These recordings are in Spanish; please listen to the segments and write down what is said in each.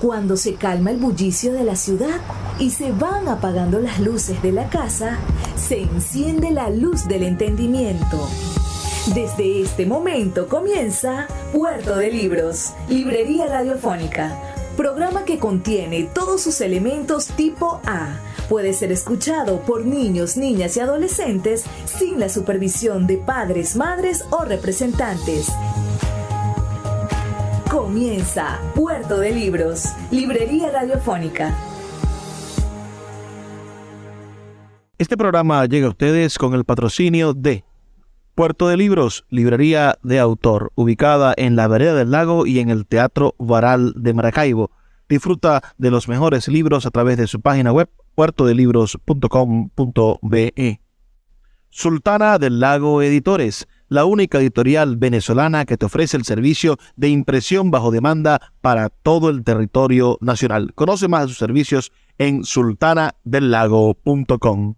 Cuando se calma el bullicio de la ciudad y se van apagando las luces de la casa, se enciende la luz del entendimiento. Desde este momento comienza Puerto de Libros, Librería Radiofónica, programa que contiene todos sus elementos tipo A. Puede ser escuchado por niños, niñas y adolescentes sin la supervisión de padres, madres o representantes. Comienza Puerto de Libros, Librería Radiofónica. Este programa llega a ustedes con el patrocinio de Puerto de Libros, librería de autor, ubicada en la Vereda del Lago y en el Teatro Varal de Maracaibo. Disfruta de los mejores libros a través de su página web, puertodelibros.com.be. Sultana del Lago Editores, la única editorial venezolana que te ofrece el servicio de impresión bajo demanda para todo el territorio nacional. Conoce más de sus servicios en sultanadelago.com.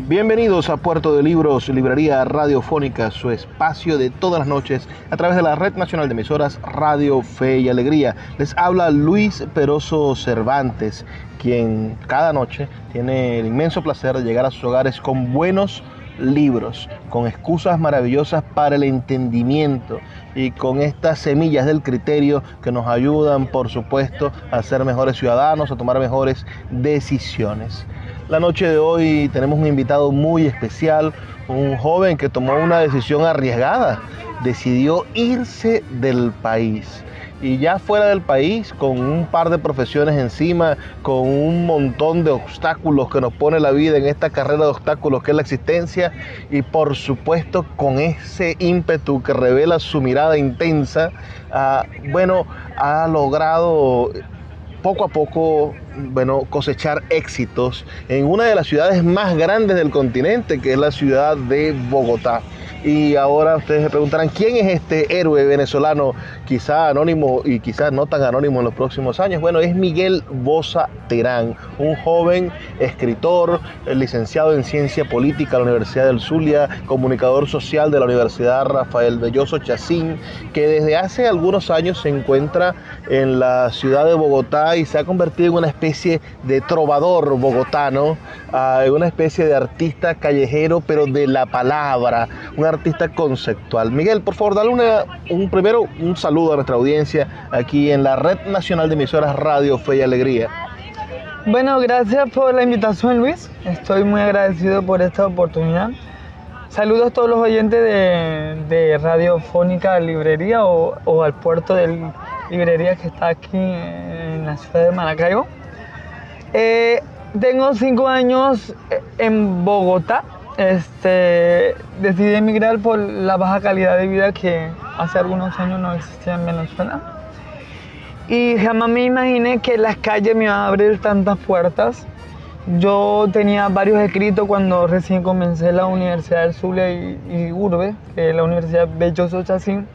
Bienvenidos a Puerto de Libros, Librería Radiofónica, su espacio de todas las noches a través de la Red Nacional de Emisoras Radio Fe y Alegría. Les habla Luis Peroso Cervantes, quien cada noche tiene el inmenso placer de llegar a sus hogares con buenos libros, con excusas maravillosas para el entendimiento y con estas semillas del criterio que nos ayudan, por supuesto, a ser mejores ciudadanos, a tomar mejores decisiones. La noche de hoy tenemos un invitado muy especial, un joven que tomó una decisión arriesgada, decidió irse del país. Y ya fuera del país, con un par de profesiones encima, con un montón de obstáculos que nos pone la vida en esta carrera de obstáculos que es la existencia, y por supuesto con ese ímpetu que revela su mirada intensa, ha logrado poco a poco cosechar éxitos en una de las ciudades más grandes del continente, que es la ciudad de Bogotá. Y ahora ustedes se preguntarán, ¿quién es este héroe venezolano, quizá anónimo y quizás no tan anónimo en los próximos años? Bueno, es Miguel Boza Terán, un joven escritor, licenciado en Ciencia Política de la Universidad del Zulia, comunicador social de la Universidad Rafael Belloso Chacín, que desde hace algunos años se encuentra en la ciudad de Bogotá y se ha convertido en una especie de trovador bogotano, una especie de artista callejero, pero de la palabra, un artista conceptual. Miguel, por favor, dale primero un saludo a nuestra audiencia aquí en la Red Nacional de Emisoras Radio Fe y Alegría. Bueno, gracias por la invitación, Luis. Estoy muy agradecido por esta oportunidad. Saludos a todos los oyentes de Radiofónica Librería o al Puerto de Librería que está aquí en la ciudad de Maracaibo. Tengo 5 años en Bogotá. Decidí emigrar por la baja calidad de vida que hace algunos años no existía en Venezuela. Y jamás me imaginé que las calles me iban a abrir tantas puertas. Yo tenía varios escritos cuando recién comencé la Universidad del Zulia y Urbe, que es la Universidad Belloso Chacín.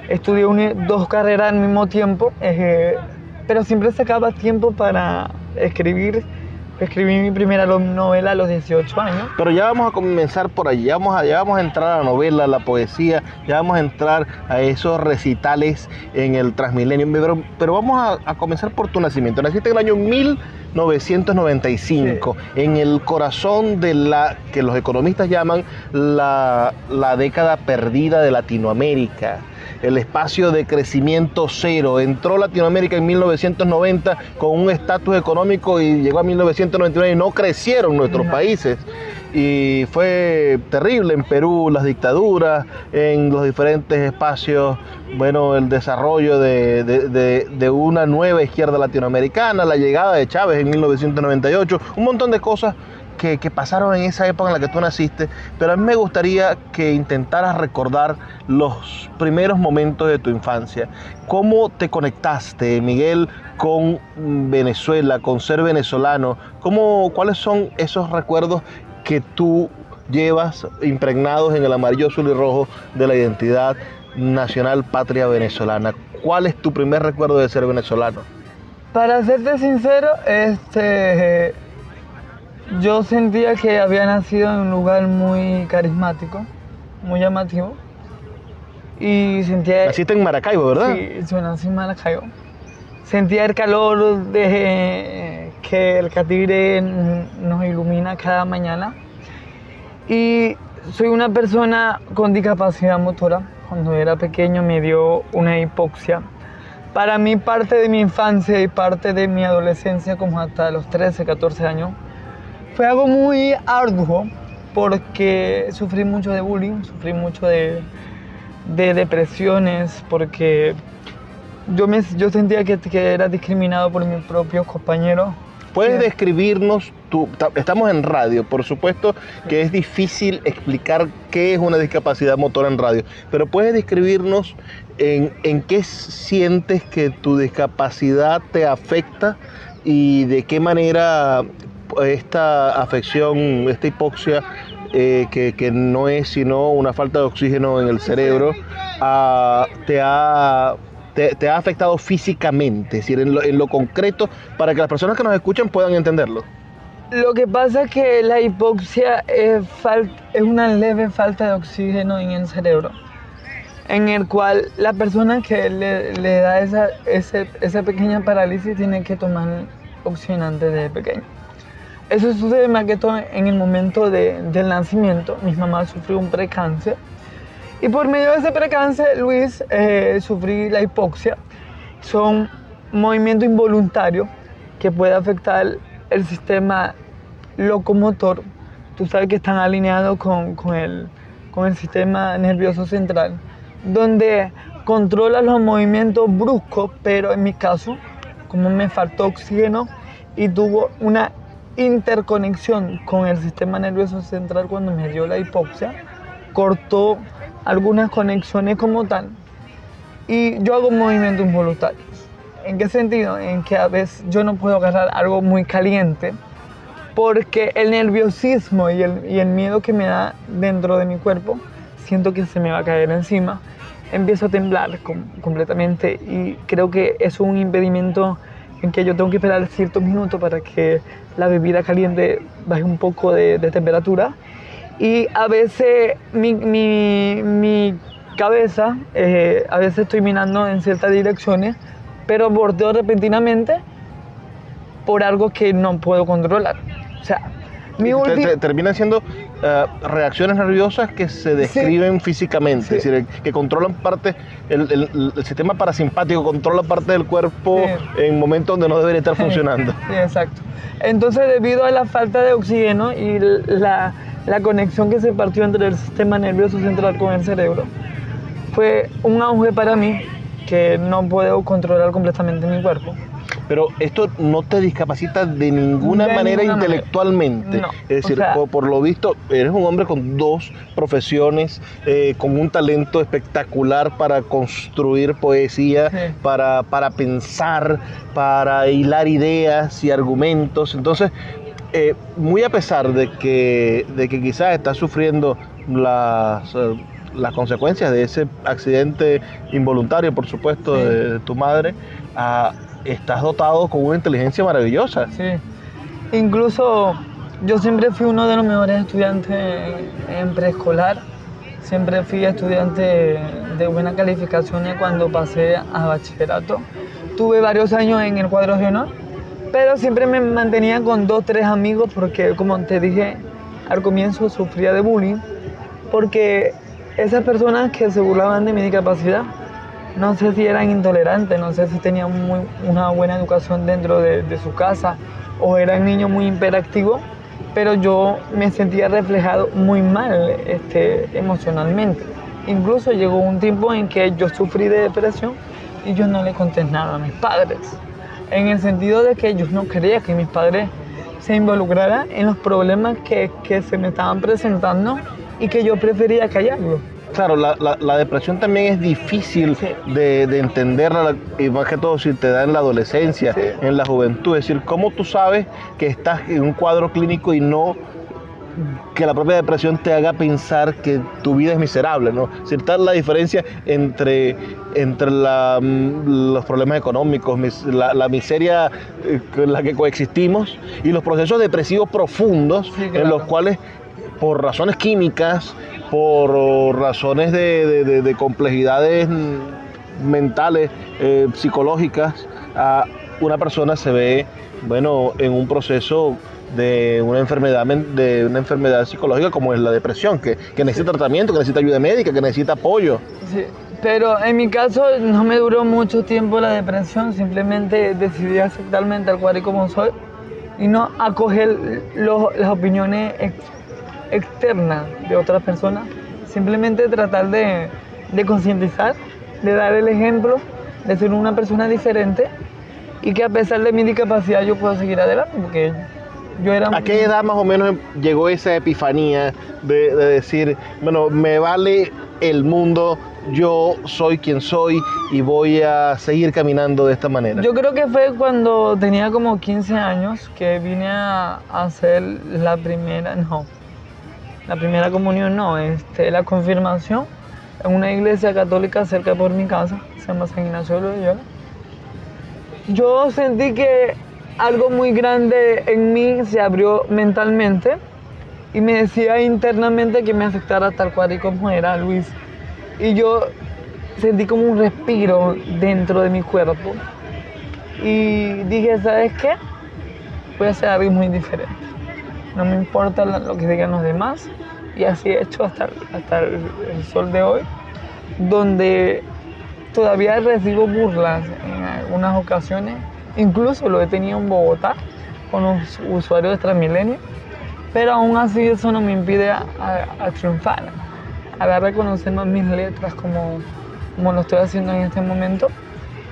Estudié 2 carreras al mismo tiempo, pero siempre sacaba tiempo para escribir. Escribí mi primera novela a los 18 años. Pero ya vamos a comenzar por allí, ya vamos a entrar a la novela, a la poesía, ya vamos a entrar a esos recitales en el Transmilenio, pero vamos a comenzar por tu nacimiento. Naciste en el año 1995, sí, en el corazón de la que los economistas llaman la década perdida de Latinoamérica. El espacio de crecimiento cero. Entró Latinoamérica en 1990 con un estatus económico y llegó a 1999 y no crecieron nuestros países. Y fue terrible en Perú, las dictaduras, en los diferentes espacios, el desarrollo de una nueva izquierda latinoamericana, la llegada de Chávez en 1998, un montón de cosas que pasaron en esa época en la que tú naciste, pero a mí me gustaría que intentaras recordar los primeros momentos de tu infancia. ¿Cómo te conectaste, Miguel, con Venezuela, con ser venezolano? ¿Cuáles son esos recuerdos que tú llevas impregnados en el amarillo, azul y rojo de la identidad nacional patria venezolana? ¿Cuál es tu primer recuerdo de ser venezolano? Para serte sincero, yo sentía que había nacido en un lugar muy carismático, muy llamativo. y sentía... Naciste en Maracaibo, ¿verdad? Sí, yo nací en Maracaibo. Sentía el calor de que el Catigre nos ilumina cada mañana. Y soy una persona con discapacidad motora. Cuando era pequeño me dio una hipoxia. Para mí parte de mi infancia y parte de mi adolescencia, como hasta los 13, 14 años, fue algo muy arduo porque sufrí mucho de bullying, sufrí mucho de depresiones, porque yo sentía que era discriminado por mis propios compañeros. ¿Puedes describirnos, estamos en radio, por supuesto que es difícil explicar qué es una discapacidad motora en radio, pero puedes describirnos en qué sientes que tu discapacidad te afecta y de qué manera esta afección, esta hipoxia, que no es sino una falta de oxígeno en el cerebro, te ha afectado físicamente, es decir, en lo concreto, para que las personas que nos escuchan puedan entenderlo. Lo que pasa es que la hipoxia es una leve falta de oxígeno en el cerebro, en el cual la persona que le da esa pequeña parálisis tiene que tomar oxigenante desde pequeño. Eso sucede más que todo en el momento del nacimiento. Mi mamá sufrió un precáncer. Y por medio de ese precáncer, Luis, sufrí la hipoxia. Son movimientos involuntarios que pueden afectar el sistema locomotor. Tú sabes que están alineados con el sistema nervioso central, donde controla los movimientos bruscos, pero en mi caso, como me faltó oxígeno y tuvo una interconexión con el sistema nervioso central cuando me dio la hipoxia, cortó algunas conexiones como tal, y yo hago movimientos involuntarios. ¿En qué sentido? En que a veces yo no puedo agarrar algo muy caliente porque el nerviosismo y el miedo que me da dentro de mi cuerpo, siento que se me va a caer encima, empiezo a temblar completamente, y creo que es un impedimento en que yo tengo que esperar ciertos minutos para que la bebida caliente baje un poco de temperatura. Y a veces mi cabeza, a veces estoy mirando en ciertas direcciones, pero bordeo repentinamente por algo que no puedo controlar. O sea, terminan siendo reacciones nerviosas que se describen físicamente, sí. Es decir, que controlan parte, el sistema parasimpático controla parte del cuerpo, sí, en momentos donde no debería estar funcionando. Sí, exacto. Entonces, debido a la falta de oxígeno y la conexión que se partió entre el sistema nervioso central con el cerebro, fue un auge para mí que no puedo controlar completamente mi cuerpo. Pero esto no te discapacita de ninguna manera intelectualmente. No, es decir, por lo visto, eres un hombre con dos profesiones, con un talento espectacular para construir poesía, sí, para pensar, para hilar ideas y argumentos. Entonces, muy a pesar de que quizás estás sufriendo las consecuencias de ese accidente involuntario, por supuesto, sí, de tu madre, estás dotado con una inteligencia maravillosa. Sí, incluso yo siempre fui uno de los mejores estudiantes en preescolar, siempre fui estudiante de buenas calificaciones cuando pasé a bachillerato. Tuve varios años en el cuadro de honor, pero siempre me mantenía con 2 o 3 amigos porque, como te dije al comienzo, sufría de bullying, porque esas personas que se burlaban de mi discapacidad, no sé si eran intolerantes, no sé si tenían una buena educación dentro de su casa o eran niños muy hiperactivos, pero yo me sentía reflejado muy mal emocionalmente. Incluso llegó un tiempo en que yo sufrí de depresión y yo no le conté nada a mis padres, en el sentido de que yo no quería que mis padres se involucraran en los problemas que se me estaban presentando y que yo prefería callarlo. Claro, la depresión también es difícil, sí, de entenderla, y más que todo si te da en la adolescencia, sí, en la juventud. Es decir, ¿cómo tú sabes que estás en un cuadro clínico y no que la propia depresión te haga pensar que tu vida es miserable, ¿no? Es decir, está la diferencia entre los problemas económicos, la miseria con la que coexistimos, y los procesos depresivos profundos, sí, claro, en los cuales por razones químicas, por razones de complejidades mentales, psicológicas, una persona se ve, bueno, en un proceso de una enfermedad psicológica como es la depresión, que necesita tratamiento, que necesita ayuda médica, que necesita apoyo. Sí, pero en mi caso no me duró mucho tiempo la depresión, simplemente decidí aceptarme tal cual y como soy y no acoger las opiniones externas de otras personas, simplemente tratar de concientizar, de dar el ejemplo de ser una persona diferente y que a pesar de mi discapacidad yo puedo seguir adelante, porque yo era... ¿A qué edad más o menos llegó esa epifanía de decir, bueno, me vale el mundo, yo soy quien soy y voy a seguir caminando de esta manera? Yo creo que fue cuando tenía como 15 años que vine a hacer la primera comunión, la confirmación en una iglesia católica cerca por mi casa, se llama San Ignacio de Loyola. Yo sentí que algo muy grande en mí se abrió mentalmente y me decía internamente que me aceptara tal cual y como era, Luis. Y yo sentí como un respiro dentro de mi cuerpo. Y dije, ¿sabes qué? Voy a hacer algo muy diferente. No me importa lo que digan los demás. Y así he hecho hasta el sol de hoy, donde todavía recibo burlas en algunas ocasiones. Incluso lo he tenido en Bogotá con los usuarios de Transmilenio, pero aún así eso no me impide a triunfar, a dar a reconocer más mis letras como lo estoy haciendo en este momento,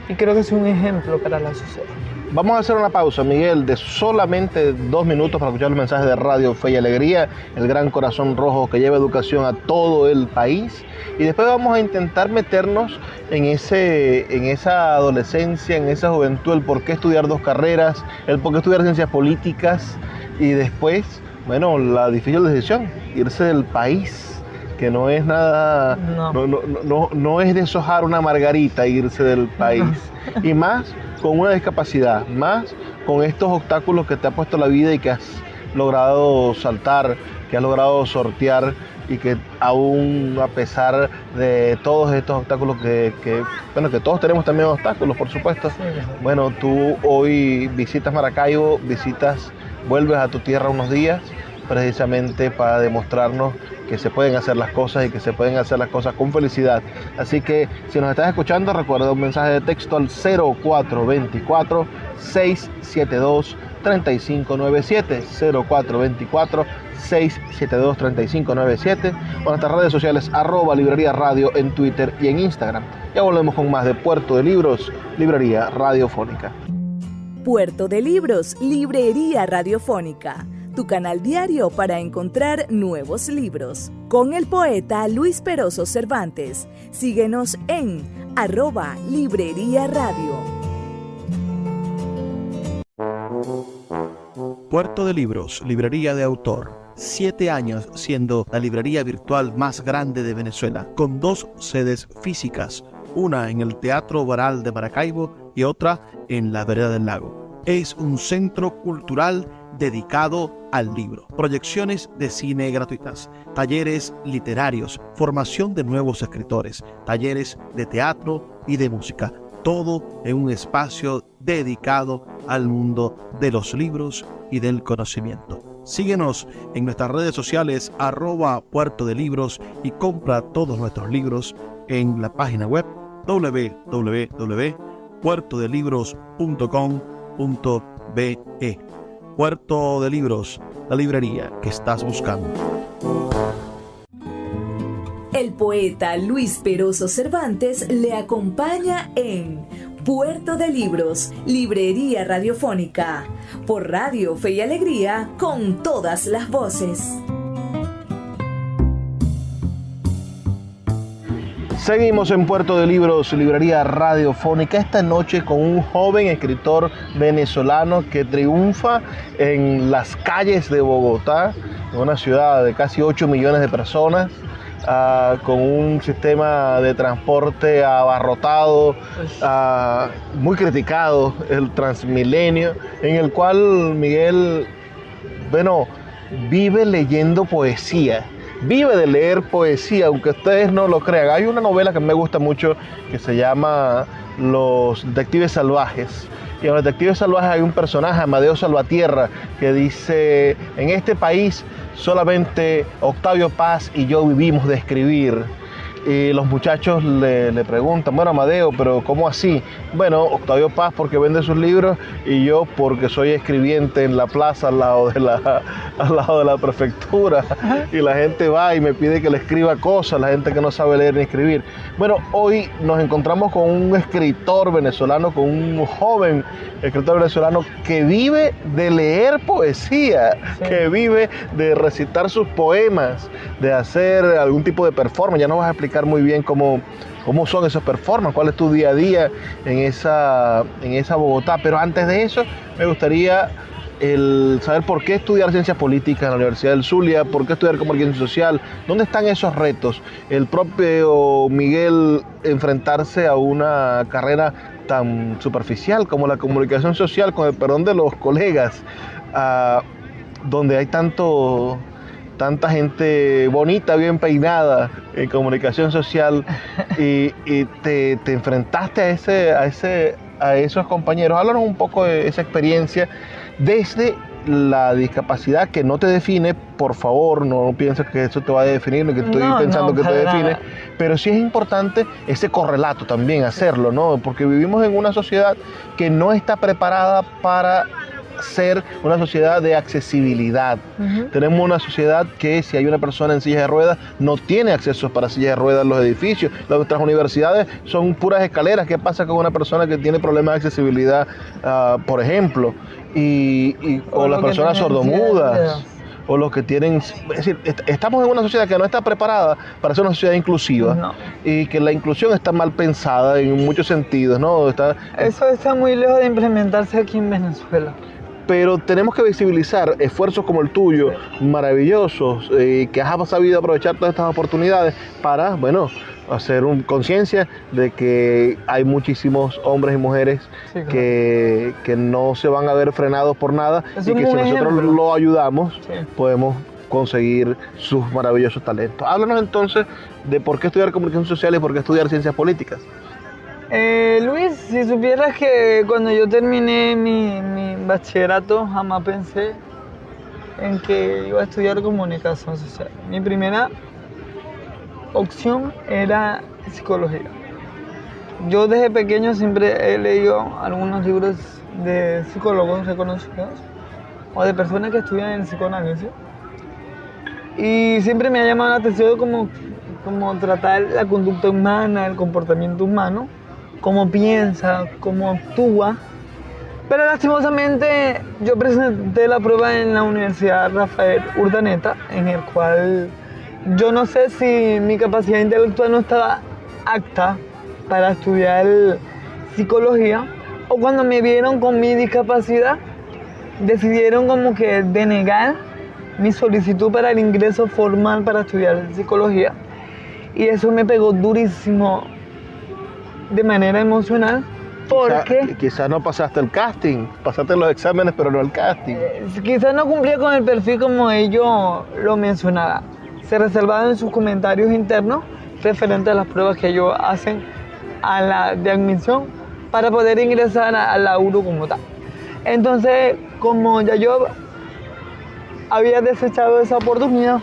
y creo que es un ejemplo para la sociedad. Vamos a hacer una pausa, Miguel, de solamente 2 minutos para escuchar los mensajes de Radio Fe y Alegría, el gran corazón rojo que lleva educación a todo el país. Y después vamos a intentar meternos en esa adolescencia, en esa juventud, el por qué estudiar 2 carreras, el por qué estudiar ciencias políticas y después, bueno, la difícil decisión, irse del país, que no es nada, no es deshojar una margarita irse del país. Y más con una discapacidad, más con estos obstáculos que te ha puesto la vida y que has logrado saltar, que has logrado sortear, y que aún a pesar de todos estos obstáculos que todos tenemos también obstáculos, por supuesto. Sí. Bueno, tú hoy visitas Maracaibo, vuelves a tu tierra unos días, precisamente para demostrarnos que se pueden hacer las cosas y que se pueden hacer las cosas con felicidad. Así que si nos estás escuchando, recuerda un mensaje de texto al 0424-672-3597, 0424-672-3597, o nuestras redes sociales @Librería Radio en Twitter y en Instagram. Ya volvemos con más de Puerto de Libros, Librería Radiofónica. Puerto de Libros, Librería Radiofónica, tu canal diario para encontrar nuevos libros. Con el poeta Luis Peroso Cervantes. Síguenos en @Librería Radio. Puerto de Libros, librería de autor. 7 años siendo la librería virtual más grande de Venezuela, con 2 sedes físicas, una en el Teatro Baral de Maracaibo y otra en la Vereda del Lago. Es un centro cultural dedicado al libro, proyecciones de cine gratuitas, talleres literarios, formación de nuevos escritores, talleres de teatro y de música, todo en un espacio dedicado al mundo de los libros y del conocimiento. Síguenos en nuestras redes sociales @Puerto de Libros y compra todos nuestros libros en la página web www.puertodelibros.com.be. Puerto de Libros, la librería que estás buscando. El poeta Luis Peroso Cervantes le acompaña en Puerto de Libros, Librería Radiofónica, por Radio Fe y Alegría, con todas las voces. Seguimos en Puerto de Libros, Librería Radiofónica, esta noche con un joven escritor venezolano que triunfa en las calles de Bogotá, una ciudad de casi 8 millones de personas, con un sistema de transporte abarrotado, muy criticado, el Transmilenio, en el cual Miguel, bueno, vive leyendo poesía. Vive de leer poesía, aunque ustedes no lo crean. Hay una novela que me gusta mucho que se llama Los Detectives Salvajes. Y en Los Detectives Salvajes hay un personaje, Amadeo Salvatierra, que dice: en este país solamente Octavio Paz y yo vivimos de escribir. Y los muchachos le preguntan: bueno, Amadeo, pero ¿cómo así? Bueno, Octavio Paz porque vende sus libros y yo porque soy escribiente en la plaza al lado de la prefectura. Y la gente va y me pide que le escriba cosas, la gente que no sabe leer ni escribir. Bueno, hoy nos encontramos con un escritor venezolano, con un joven escritor venezolano que vive de leer poesía, sí, que vive de recitar sus poemas, de hacer algún tipo de performance. Ya nos vas a explicar muy bien cómo son esos performances, cuál es tu día a día en esa Bogotá. Pero antes de eso, me gustaría saber por qué estudiar ciencias políticas en la Universidad del Zulia, por qué estudiar comunicación social, dónde están esos retos. El propio Miguel enfrentarse a una carrera tan superficial como la comunicación social, con el perdón de los colegas, donde hay tanta gente bonita, bien peinada en comunicación social, y te enfrentaste a esos compañeros. Háblanos un poco de esa experiencia desde la discapacidad, que no te define, por favor, no pienses que eso te va a definir, ni que estoy pensando que te define, pero sí es importante ese correlato también, hacerlo, ¿no? Porque vivimos en una sociedad que no está preparada para ser una sociedad de accesibilidad. Tenemos una sociedad que, si hay una persona en silla de ruedas, no tiene acceso para silla de ruedas en los edificios. Nuestras universidades son puras escaleras. ¿Qué pasa con una persona que tiene problemas de accesibilidad, por ejemplo? O las personas sordomudas, o los que tienen... Es decir, estamos en una sociedad que no está preparada para ser una sociedad inclusiva, y que la inclusión está mal pensada en muchos sentidos, ¿no? Eso está muy lejos de implementarse aquí en Venezuela. Pero tenemos que visibilizar esfuerzos como el tuyo, maravillosos, que has sabido aprovechar todas estas oportunidades para, bueno, hacer conciencia de que hay muchísimos hombres y mujeres, sí, claro, que no se van a ver frenados por nada, y que si nosotros lo ayudamos, sí, podemos conseguir sus maravillosos talentos. Háblanos entonces de por qué estudiar comunicación social y por qué estudiar ciencias políticas. Luis, si supieras que cuando yo terminé mi bachillerato jamás pensé en que iba a estudiar comunicación social. Mi primera opción era psicología. Yo desde pequeño siempre he leído algunos libros de psicólogos reconocidos o de personas que estudian el psicoanálisis, y siempre me ha llamado la atención como tratar la conducta humana, el comportamiento humano, cómo piensa, cómo actúa. Pero lastimosamente yo presenté la prueba en la Universidad Rafael Urdaneta, en el cual yo no sé si mi capacidad intelectual no estaba apta para estudiar psicología, o cuando me vieron con mi discapacidad decidieron como que denegar mi solicitud para el ingreso formal para estudiar psicología, y eso me pegó durísimo de manera emocional, porque quizás no pasaste el casting, pasaste los exámenes pero no el casting. Quizás no cumplía con el perfil como ellos lo mencionaban. Se reservaban en sus comentarios internos referente a las pruebas que ellos hacen de admisión para poder ingresar a la URU como tal. Entonces, como ya yo había desechado esa oportunidad,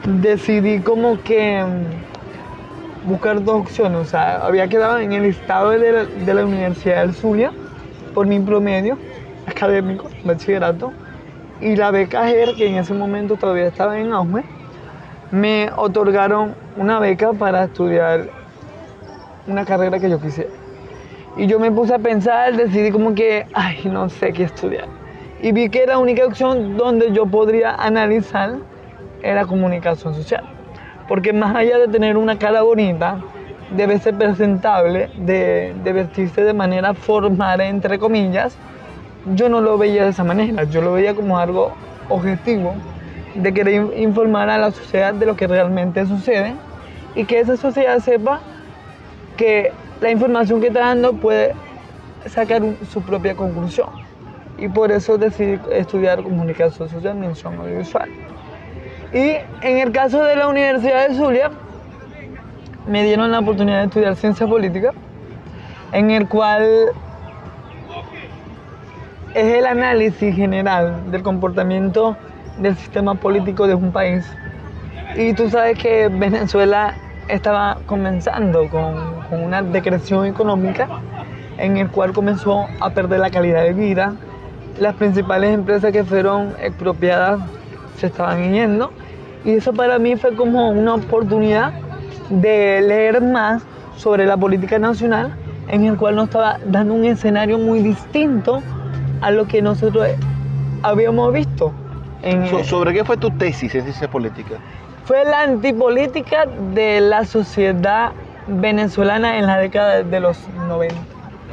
decidí como que buscar dos opciones. O sea, había quedado en el listado de la Universidad del Zulia por mi promedio académico, bachillerato, y la beca GER, que en ese momento todavía estaba en auge, me otorgaron una beca para estudiar una carrera que yo quisiera. Y yo me puse a pensar, decidí como que, no sé qué estudiar. Y vi que la única opción donde yo podría analizar era comunicación social. Porque más allá de tener una cara bonita, debe ser presentable, de vestirse de manera formal, entre comillas. Yo no lo veía de esa manera, yo lo veía como algo objetivo, de querer informar a la sociedad de lo que realmente sucede, y que esa sociedad sepa que la información que está dando puede sacar su propia conclusión. y por eso decidí estudiar comunicación social y mención audiovisual. Y en el caso de la Universidad de Zulia, me dieron la oportunidad de estudiar ciencia política, en el cual es el análisis general del comportamiento del sistema político de un país. Y tú sabes que Venezuela estaba comenzando con una decreción económica, en el cual comenzó a perder la calidad de vida. Las principales empresas que fueron expropiadas se estaban yendo, y eso para mí fue como una oportunidad de leer más sobre la política nacional, en el cual nos estaba dando un escenario muy distinto a lo que nosotros habíamos visto. ¿Sobre qué fue tu tesis en ciencia política? Fue la antipolítica de la sociedad venezolana en la década de los 90.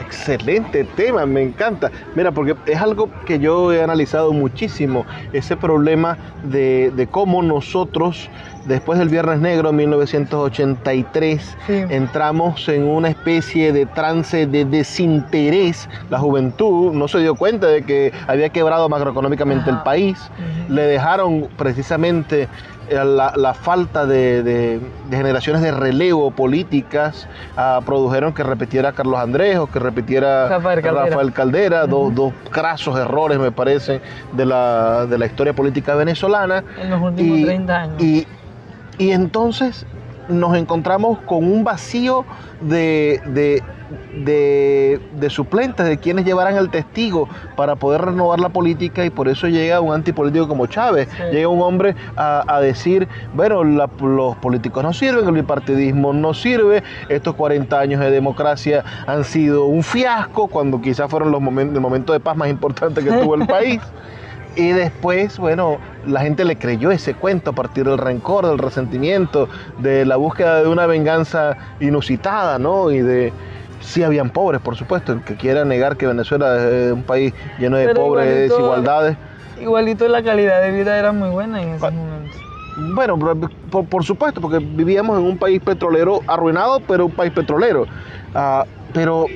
Excelente tema, me encanta. Mira, porque es algo que yo he analizado muchísimo, ese problema de cómo nosotros, después del Viernes Negro en 1983, sí, entramos en una especie de trance de desinterés. La juventud no se dio cuenta de que había quebrado macroeconómicamente el país. Le dejaron precisamente la falta de generaciones de relevo políticas, produjeron que repitiera Carlos Andrés o que repitiera Rafael Caldera, dos crasos errores, me parecen, de la historia política venezolana. En los últimos 30 años. Y entonces nos encontramos con un vacío de suplentes, de quienes llevaran el testigo para poder renovar la política, y por eso llega un antipolítico como Chávez. Sí. Llega un hombre a decir, bueno, los políticos no sirven, el bipartidismo no sirve, estos 40 años de democracia han sido un fiasco, cuando quizás fueron el momento de paz más importante que tuvo el país. Y después, bueno, la gente le creyó ese cuento a partir del rencor, del resentimiento, de la búsqueda de una venganza inusitada, ¿no? Y sí habían pobres, por supuesto, el que quiera negar que Venezuela es un país lleno de pobres, de desigualdades. Igualito la calidad de vida era muy buena en ese momento. Bueno, por supuesto, porque vivíamos en un país petrolero arruinado, pero un país petrolero. Pero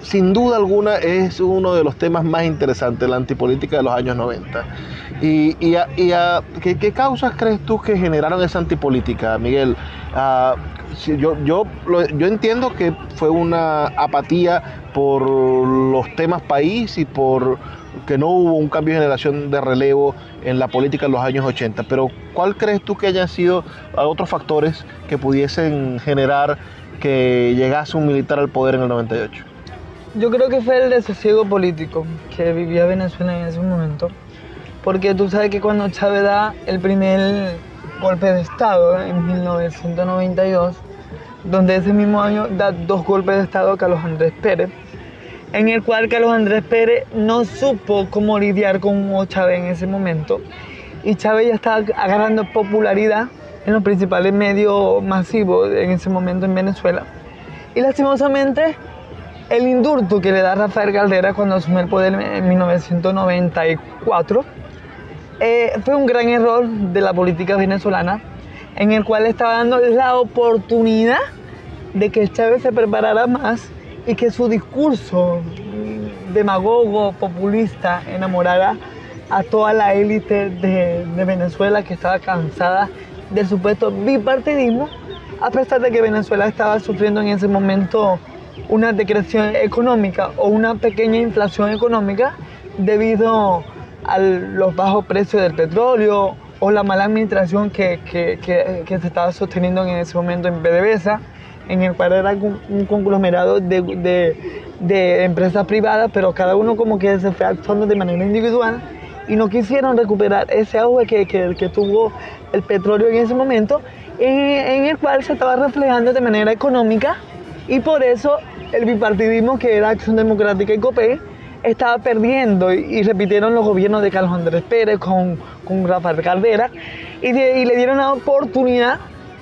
sin duda alguna es uno de los temas más interesantes, la antipolítica de los años 90. ¿Qué causas crees tú que generaron esa antipolítica, Miguel? Yo entiendo que fue una apatía por los temas país y por que no hubo un cambio de generación de relevo en la política en los años 80, pero ¿cuál crees tú que hayan sido otros factores que pudiesen generar que llegase un militar al poder en el 98? Yo creo que fue el desasosiego político que vivía Venezuela en ese momento, porque tú sabes que cuando Chávez da el primer golpe de Estado en 1992, donde ese mismo año da 2 golpes de Estado a Carlos Andrés Pérez, en el cual Carlos Andrés Pérez no supo cómo lidiar con Hugo Chávez en ese momento, y Chávez ya estaba agarrando popularidad en los principales medios masivos en ese momento en Venezuela. Y lastimosamente, el indulto que le da Rafael Caldera cuando asume el poder en 1994 fue un gran error de la política venezolana, en el cual estaba dando la oportunidad de que Chávez se preparara más y que su discurso demagogo, populista, enamorara a toda la élite de Venezuela, que estaba cansada del supuesto bipartidismo, a pesar de que Venezuela estaba sufriendo en ese momento una decreción económica o una pequeña inflación económica debido a los bajos precios del petróleo o la mala administración que se estaba sosteniendo en ese momento en PDVSA, en el cual era un conglomerado de empresas privadas, pero cada uno como que se fue actuando de manera individual y no quisieron recuperar ese auge que tuvo el petróleo en ese momento, en el cual se estaba reflejando de manera económica, y por eso el bipartidismo, que era Acción Democrática y COPE, estaba perdiendo, y repitieron los gobiernos de Carlos Andrés Pérez con Rafael Caldera, y le dieron la oportunidad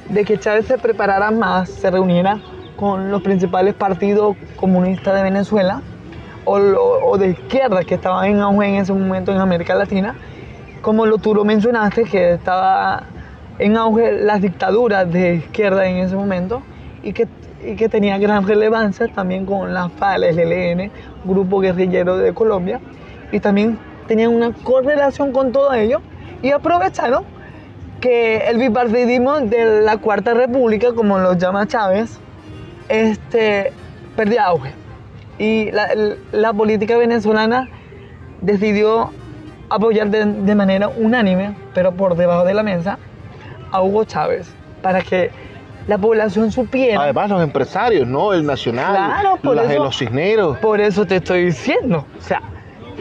de que Chávez se preparara más, se reuniera con los principales partidos comunistas de Venezuela o de izquierda que estaban en auge en ese momento en América Latina, como tú lo mencionaste, que estaba en auge las dictaduras de izquierda en ese momento, y que tenía gran relevancia también con la FARC, el ELN, grupo guerrillero de Colombia, y también tenían una correlación con todo ello y aprovecharon que el bipartidismo de la Cuarta República, como lo llama Chávez, perdía auge. Y la política venezolana decidió apoyar de manera unánime, pero por debajo de la mesa, a Hugo Chávez, para que la población supiera. Además, los empresarios, ¿no? El Nacional, Claro, por eso, los Cisneros. Por eso te estoy diciendo. O sea,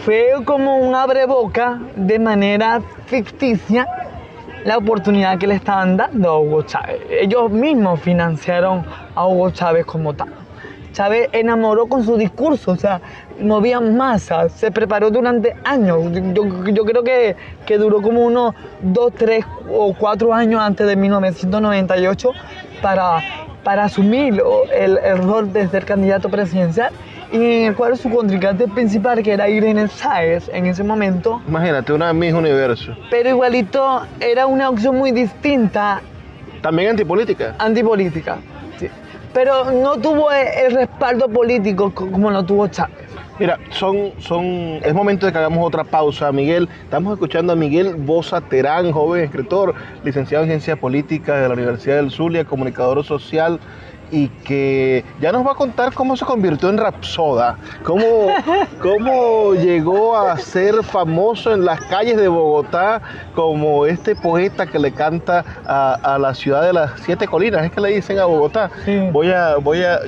fue como un abreboca de manera ficticia la oportunidad que le estaban dando a Hugo Chávez. Ellos mismos financiaron a Hugo Chávez como tal. Chávez enamoró con su discurso, o sea, movía masas, se preparó durante años. Yo creo que duró como unos 2, 3 o 4 años antes de 1998 para asumir el rol de ser candidato presidencial, y en el cual su contrincante principal, que era Irene Sáez en ese momento. Imagínate, una Miss Universo. Pero igualito era una opción muy distinta. También antipolítica. Antipolítica, sí. Pero no tuvo el respaldo político como lo tuvo Chávez. Mira, es momento de que hagamos otra pausa, Miguel. Estamos escuchando a Miguel Boza Terán, joven escritor, licenciado en Ciencias Políticas de la Universidad del Zulia, comunicador social, y que ya nos va a contar cómo se convirtió en rapsoda, cómo llegó a ser famoso en las calles de Bogotá como este poeta que le canta a la ciudad de las 7 colinas, es que le dicen a Bogotá. Sí.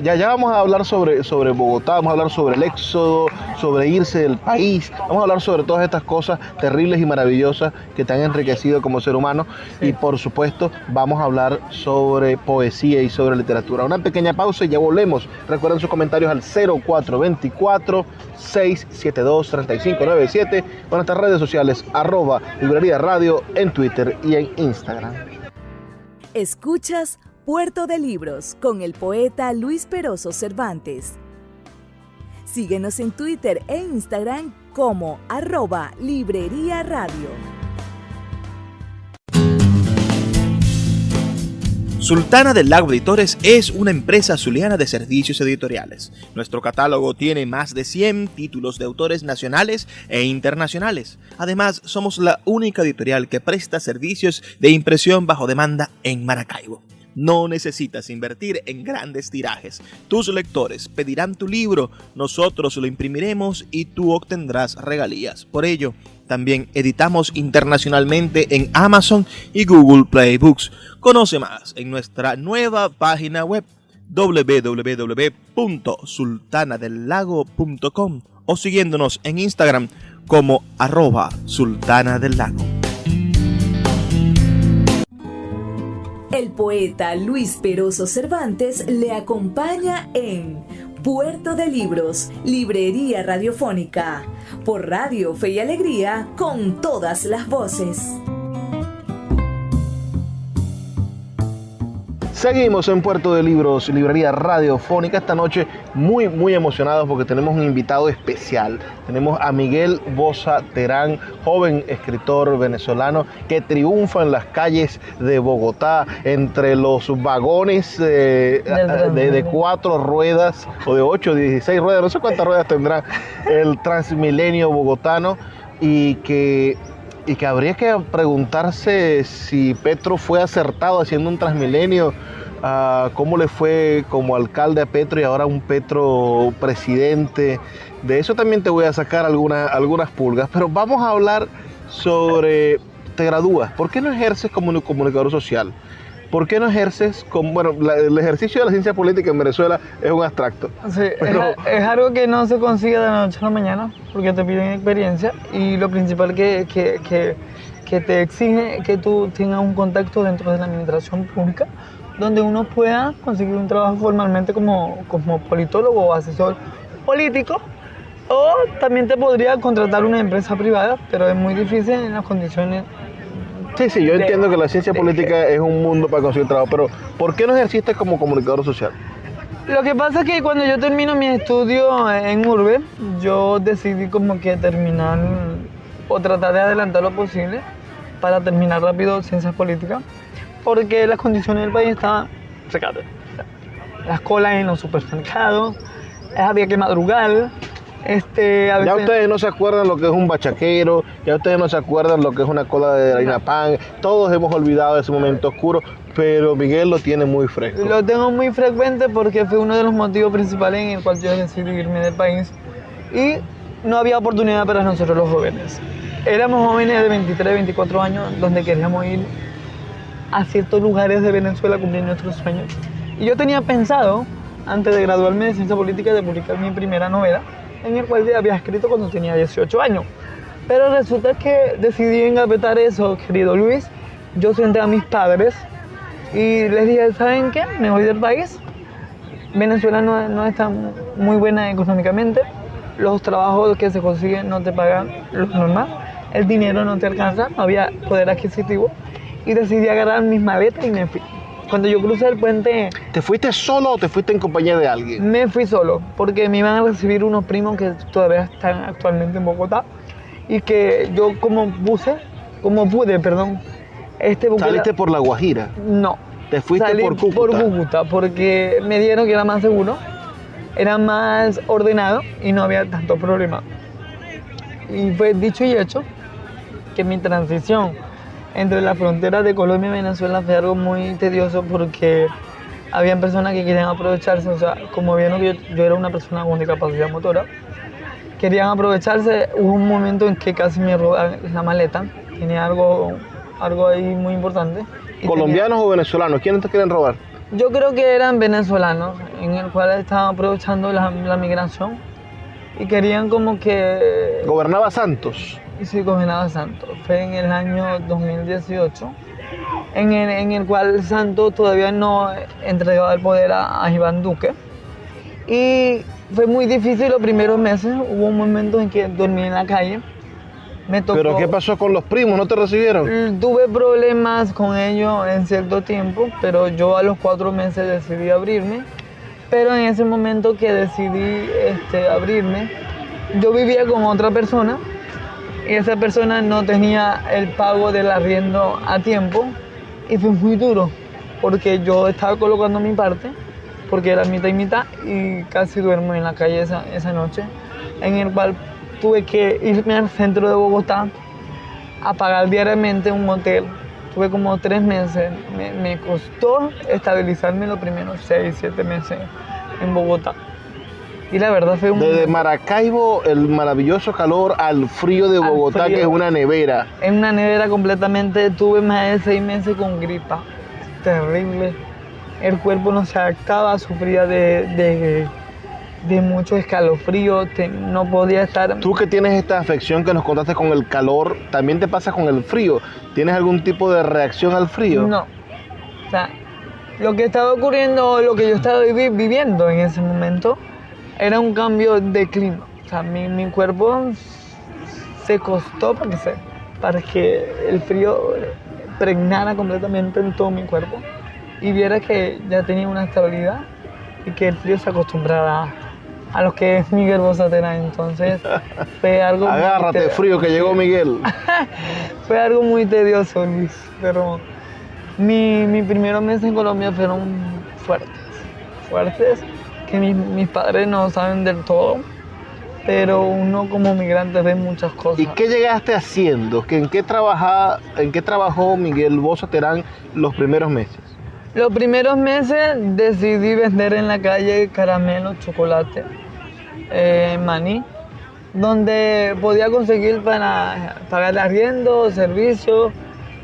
Ya vamos a hablar sobre Bogotá, vamos a hablar sobre el éxodo, sobre irse del país, vamos a hablar sobre todas estas cosas terribles y maravillosas que te han enriquecido como ser humano, sí. Y por supuesto vamos a hablar sobre poesía y sobre literatura. Una pequeña pausa y ya volvemos. Recuerden sus comentarios al 0424-672-3597 o en nuestras redes sociales @Librería Radio en Twitter y en Instagram. Escuchas Puerto de Libros con el poeta Luis Peroso Cervantes. Síguenos en Twitter e Instagram como @Librería Radio. Sultana del Lago Editores es una empresa zuliana de servicios editoriales. Nuestro catálogo tiene más de 100 títulos de autores nacionales e internacionales. Además, somos la única editorial que presta servicios de impresión bajo demanda en Maracaibo. No necesitas invertir en grandes tirajes. Tus lectores pedirán tu libro, nosotros lo imprimiremos y tú obtendrás regalías. Por ello, también editamos internacionalmente en Amazon y Google Play Books. Conoce más en nuestra nueva página web www.sultanadelago.com o siguiéndonos en Instagram como @sultanadelago. El poeta Luis Peroso Cervantes le acompaña en Puerto de Libros, Librería Radiofónica, por Radio Fe y Alegría, con todas las voces. Seguimos en Puerto de Libros, Librería Radiofónica. Esta noche muy emocionados porque tenemos un invitado especial. Tenemos a Miguel Boza Terán, joven escritor venezolano que triunfa en las calles de Bogotá, entre los vagones de 4 ruedas o de 8, 16 ruedas, no sé cuántas ruedas tendrá el Transmilenio bogotano, y que habría que preguntarse si Petro fue acertado haciendo un Transmilenio, cómo le fue como alcalde a Petro y ahora un Petro presidente. De eso también te voy a sacar algunas pulgas, pero vamos a hablar sobre, te gradúas, ¿por qué no ejerces como comunicador social? ¿Por qué no ejerces como, bueno, el ejercicio de la ciencia política en Venezuela es un abstracto? Sí, pero es algo que no se consigue de la noche a la mañana, porque te piden experiencia, y lo principal que te exige que tú tengas un contacto dentro de la administración pública, donde uno pueda conseguir un trabajo formalmente como politólogo o asesor político, o también te podría contratar una empresa privada, pero es muy difícil en las condiciones. Sí, yo entiendo que la ciencia política es un mundo para conseguir trabajo, pero ¿por qué no ejerciste como comunicador social? Lo que pasa es que cuando yo termino mi estudio en Urbe, yo decidí como que terminar o tratar de adelantar lo posible para terminar rápido ciencias políticas, porque las condiciones del país estaban precaриas. Las colas en los supermercados, había que madrugar, A Ya veces, ustedes no se acuerdan lo que es un bachaquero, ya ustedes no se acuerdan lo que es una cola de harina pan. Todos hemos olvidado ese momento oscuro, pero Miguel lo tiene muy fresco. lo tengo muy frecuente porque fue uno de los motivos principales en el cual yo decidí irme del país y no había oportunidad para nosotros los jóvenes. Éramos jóvenes de 23, 24 años donde queríamos ir a ciertos lugares de Venezuela a cumplir nuestros sueños. Y yo tenía pensado, antes de graduarme de Ciencia Política, de publicar mi primera novela, en el cual ya había escrito cuando tenía 18 años. Pero resulta que decidí engavetar eso, querido Luis. Yo senté a mis padres y les dije, ¿saben qué? Me voy del país. Venezuela no está muy buena económicamente. Los trabajos que se consiguen no te pagan lo normal. El dinero no te alcanza, no había poder adquisitivo. Y decidí agarrar mis maletas y me fui. Cuando yo crucé el puente, ¿Te fuiste solo o te fuiste en compañía de alguien? me fui solo, porque me iban a recibir unos primos que todavía están actualmente en Bogotá. Y que yo como pude, busqué ¿Saliste por La Guajira? No. ¿Te fuiste Salí por Cúcuta? por Cúcuta, porque me dieron que era más seguro, era más ordenado y no había tanto problema. Y fue dicho y hecho que mi transición entre la frontera de Colombia y Venezuela fue algo muy tedioso porque habían personas que querían aprovecharse, o sea, como vieron que yo era una persona con discapacidad motora, querían aprovecharse. Hubo un momento en que casi me robaron la maleta, tenía algo ahí muy importante. Y ¿Colombianos o venezolanos? ¿Quiénes te quieren robar? yo creo que eran venezolanos, en el cual estaban aprovechando la migración y querían como que... ¿Gobernaba Santos? Sí, gobernaba Santos. Fue en el año 2018, en el cual Santos todavía no entregaba el poder a Iván Duque. Y fue muy difícil los primeros meses. Hubo un momento en que dormí en la calle. Me tocó, ¿Pero qué pasó con los primos? ¿No te recibieron? Tuve problemas con ellos en cierto tiempo, pero yo a los 4 meses decidí abrirme. Pero en ese momento que decidí abrirme, yo vivía con otra persona y esa persona no tenía el pago del arriendo a tiempo y fue muy duro porque yo estaba colocando mi parte, porque era mitad y mitad, y casi duermo en la calle esa noche, en el cual tuve que irme al centro de Bogotá a pagar diariamente un hotel. Tuve como 3 meses, me costó estabilizarme los primeros 6, 7 meses en Bogotá. Y la verdad fue un... Desde Maracaibo, el maravilloso calor, al frío de Bogotá, frío. que es una nevera. En una nevera completamente, tuve más de 6 meses con gripa. Terrible. El cuerpo no se adaptaba, sufría de mucho escalofrío, no podía estar... Tú que tienes esta afección que nos contaste con el calor, ¿también te pasa con el frío? ¿Tienes algún tipo de reacción al frío? No. O sea, lo que estaba ocurriendo, lo que yo estaba viviendo en ese momento, era un cambio de clima. O sea, mi cuerpo se costó para que el frío pregnara completamente en todo mi cuerpo y viera que ya tenía una estabilidad y que el frío se acostumbrara a lo que es Miguel Bosa Terán. Entonces fue algo... Agárrate, frío, que llegó Miguel. Fue algo muy tedioso, Luis, pero mi primeros meses en Colombia fueron fuertes, que mis padres no saben del todo, pero uno como migrante ve muchas cosas. ¿Y qué llegaste haciendo? ¿En qué trabajó Miguel Bosa Terán los primeros meses? Los primeros meses decidí vender en la calle caramelos, chocolate, maní, donde podía conseguir para pagar arriendo, servicios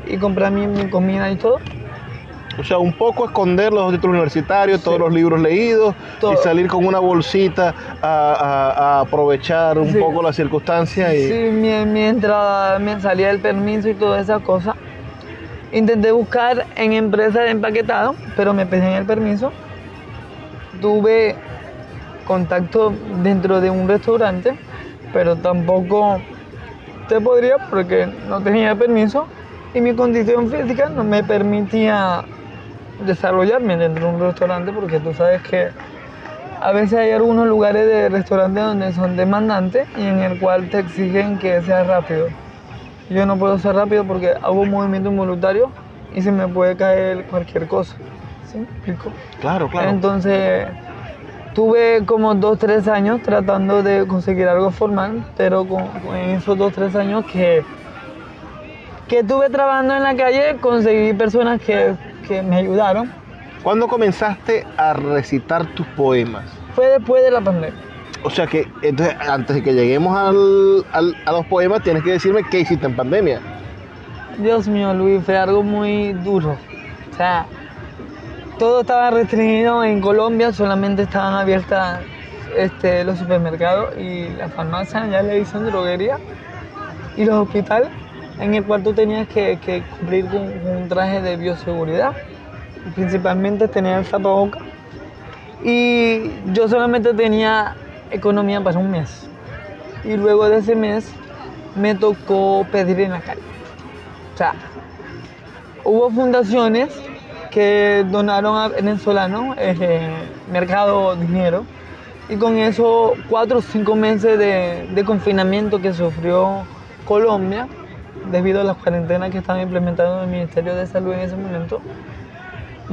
y comprar mi comida y todo. O sea, un poco esconder los títulos universitarios, Sí. todos los libros leídos, Todo. y salir con una bolsita a aprovechar un Sí. poco la circunstancia. Y... Sí, mientras me salía el permiso y todas esas cosas. Intenté buscar en empresas de empaquetado, pero me pedían el permiso. Tuve contacto dentro de un restaurante, pero tampoco te podría porque no tenía permiso y mi condición física no me permitía desarrollarme dentro de un restaurante, porque tú sabes que a veces hay algunos lugares de restaurantes donde son demandantes y en el cual te exigen que seas rápido. Yo no puedo ser rápido porque hago un movimiento involuntario y se me puede caer cualquier cosa. ¿Sí me explico? Claro, claro. Entonces Tuve como 2-3 años tratando de conseguir algo formal, pero en esos 2-3 años que estuve trabajando en la calle, conseguí personas que me ayudaron. ¿Cuándo comenzaste a recitar tus poemas? Fue después de la pandemia. O sea que, entonces, antes de que lleguemos a los poemas, tienes que decirme qué hiciste en pandemia. Dios mío, Luis, fue algo muy duro. O sea, todo estaba restringido en Colombia, solamente estaban abiertas los supermercados y las farmacias, ya le dicen droguería, y los hospitales, en el cual tú tenías que cumplir con un traje de bioseguridad, y principalmente tener el tapabocas. Y yo solamente tenía economía para un mes. Y luego de ese mes me tocó pedir en la calle. O sea, hubo fundaciones que donaron a venezolanos mercado dinero, y con eso 4 o 5 meses de confinamiento que sufrió Colombia debido a las cuarentenas que estaba implementando el Ministerio de Salud en ese momento,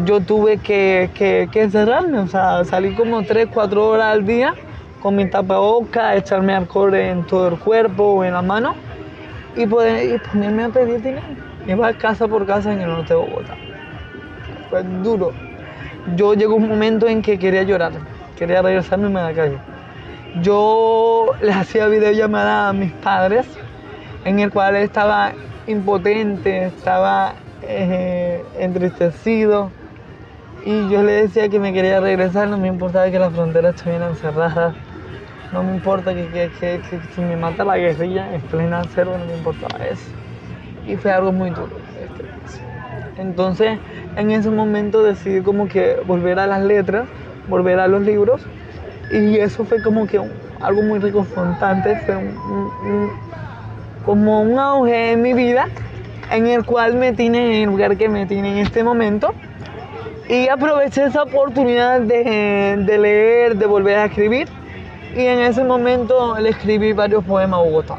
yo tuve que encerrarme, o sea, salí como 3-4 horas al día con mi tapabocas, echarme alcohol en todo el cuerpo o en la mano y ponerme a pedir dinero. Iba casa por casa en el norte de Bogotá. Fue duro. Yo llegó un momento en que quería llorar, quería regresarme a la calle. Yo les hacía videollamadas a mis padres, en el cual estaba impotente, estaba entristecido, y yo les decía que me quería regresar, no me importaba que las fronteras estuvieran cerradas, no me importa que si me mata la guerrilla en plena selva, no me importaba eso. Y fue algo muy duro. Entonces, en ese momento decidí como que volver a las letras, volver a los libros, y eso fue como que algo muy reconfortante, fue como un auge en mi vida, en el cual me tiene en el lugar que me tiene en este momento, y aproveché esa oportunidad de leer, de volver a escribir, y en ese momento le escribí varios poemas a Bogotá.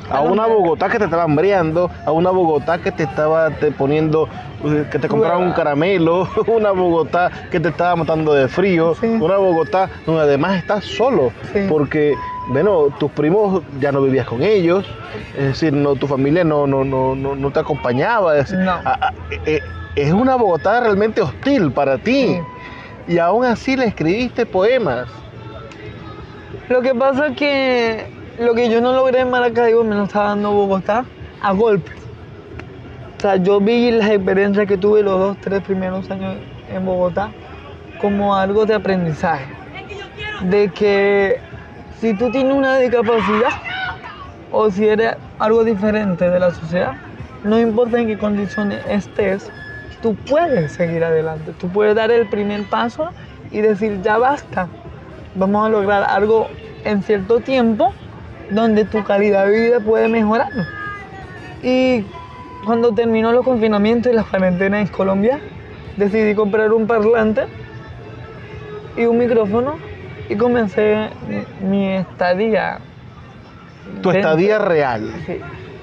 A una Bogotá que te estaba hambriando, a una Bogotá que te estaba poniendo, que te compraba un caramelo, una Bogotá que te estaba matando de frío, sí. Una Bogotá donde además estás solo, sí. Porque, bueno, tus primos ya no vivías con ellos, es decir, tu familia no te acompañaba. Es decir, no. Es una Bogotá realmente hostil para ti, sí. Y aún así le escribiste poemas. Lo que pasa es que lo que yo no logré en Maracaibo me lo estaba dando Bogotá a golpes. O sea, yo vi las experiencias que tuve los 2-3 primeros años en Bogotá como algo de aprendizaje. De que si tú tienes una discapacidad o si eres algo diferente de la sociedad, no importa en qué condiciones estés, tú puedes seguir adelante. Tú puedes dar el primer paso y decir, ya basta. Vamos a lograr algo en cierto tiempo donde tu calidad de vida puede mejorar. Y cuando terminó los confinamientos y las cuarentenas en Colombia, decidí comprar un parlante y un micrófono y comencé mi estadía. Tu estadía real. Sí.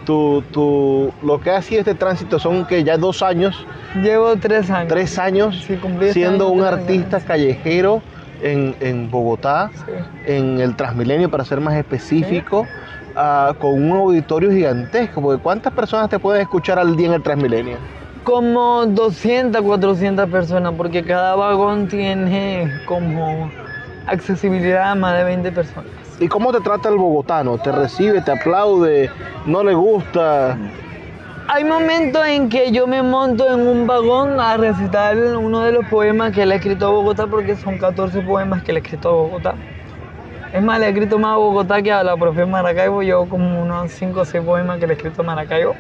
Lo que ha sido este tránsito son que ya 2 años. Llevo 3 años. 3 años sí, siendo un artista callejero en Bogotá, sí. En el Transmilenio, para ser más específico, sí. Con un auditorio gigantesco, porque ¿cuántas personas te pueden escuchar al día en el Transmilenio? Como 200, 400 personas, porque cada vagón tiene como accesibilidad a más de 20 personas. ¿Y cómo te trata el bogotano? ¿Te recibe, te aplaude, no le gusta? Hay momentos en que yo me monto en un vagón a recitar uno de los poemas que le he escrito a Bogotá, porque son 14 poemas que le he escrito a Bogotá. Es más, le he escrito más a Bogotá que a la propia Maracaibo. Yo como unos 5 o 6 poemas que le he escrito a Maracaibo,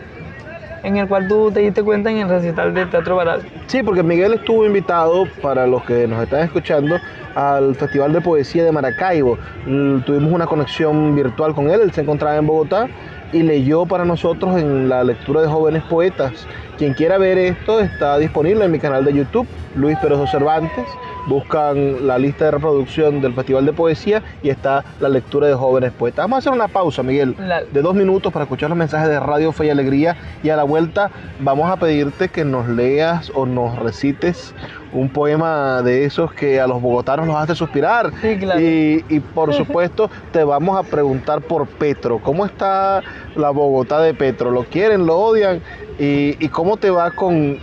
en el cual tú te diste cuenta en el recital del Teatro Baral. Sí, porque Miguel estuvo invitado, para los que nos están escuchando, al Festival de Poesía de Maracaibo. Tuvimos una conexión virtual con él, él se encontraba en Bogotá y leyó para nosotros en la lectura de jóvenes poetas. Quien quiera ver esto está disponible en mi canal de YouTube, Luis Peroso Cervantes, buscan la lista de reproducción del Festival de Poesía y está la lectura de jóvenes poetas. Vamos a hacer una pausa, Miguel, de 2 minutos para escuchar los mensajes de Radio Fe y Alegría, y a la vuelta vamos a pedirte que nos leas o nos recites un poema de esos que a los bogotanos los hace suspirar. Sí, claro. Y por supuesto te vamos a preguntar por Petro. ¿Cómo está la Bogotá de Petro? ¿Lo quieren, lo odian? ¿Y cómo te va con...